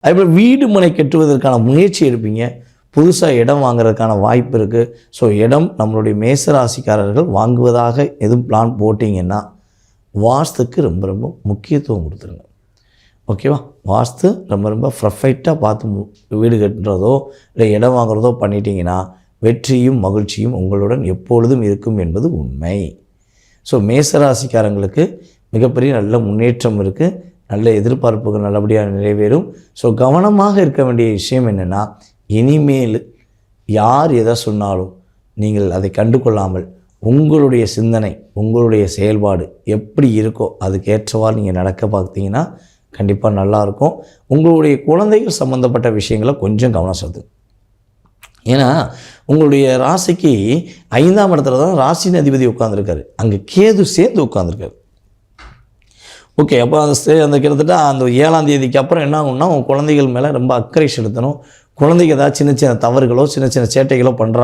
அதேபோல் வீடு மனை கட்டுவதற்கான முயற்சி எடுப்பீங்க. புதுசாக இடம் வாங்குறதுக்கான வாய்ப்பு இருக்குது. ஸோ இடம் நம்மளுடைய மேசராசிக்காரர்கள் வாங்குவதாக எதுவும் பிளான் போட்டிங்கன்னா வாஸ்துக்கு ரொம்ப ரொம்ப முக்கியத்துவம் கொடுத்துருங்க. ஓகேவா? வாஸ்து ரொம்ப ரொம்ப பர்ஃபெக்டாக பார்த்து வீடு கட்டுறதோ இல்லை இடம் வாங்குறதோ பண்ணிட்டீங்கன்னா வெற்றியும் மகிழ்ச்சியும் உங்களுடன் எப்பொழுதும் இருக்கும் என்பது உண்மை. ஸோ மேசராசிக்காரங்களுக்கு மிகப்பெரிய நல்ல முன்னேற்றம் இருக்குது. நல்ல எதிர்பார்ப்புகள் நல்லபடியாக நிறைவேறும். ஸோ கவனமாக இருக்க வேண்டிய விஷயம் என்னென்னா, இனிமேல் யார் எதை சொன்னாலும் நீங்கள் அதை கண்டு கொள்ளாமல் உங்களுடைய சிந்தனை உங்களுடைய செயல்பாடு எப்படி இருக்கோ அதுக்கேற்றவாறு நீங்கள் நடக்க பார்த்தீங்கன்னா கண்டிப்பாக நல்லாயிருக்கும். உங்களுடைய குழந்தைகள் சம்மந்தப்பட்ட விஷயங்களை கொஞ்சம் கவனம் செலுத்து. ஏன்னா உங்களுடைய ராசிக்கு 5ஆம் இடத்துல தான் ராசியின் அதிபதி உட்காந்துருக்காரு. அங்கே கேது சேர்ந்து உட்காந்துருக்காரு. ஓகே, அப்போ அந்த கிட்டத்தட்ட அந்த 7ஆம் தேதிக்கு அப்புறம் என்ன ஆகும்னா உங்கள் குழந்தைகள் மேலே ரொம்ப அக்கறை செலுத்தணும். குழந்தைங்க ஏதாவது சின்ன சின்ன தவறுகளோ சின்ன சின்ன சேட்டைகளோ பண்ணுறாங்க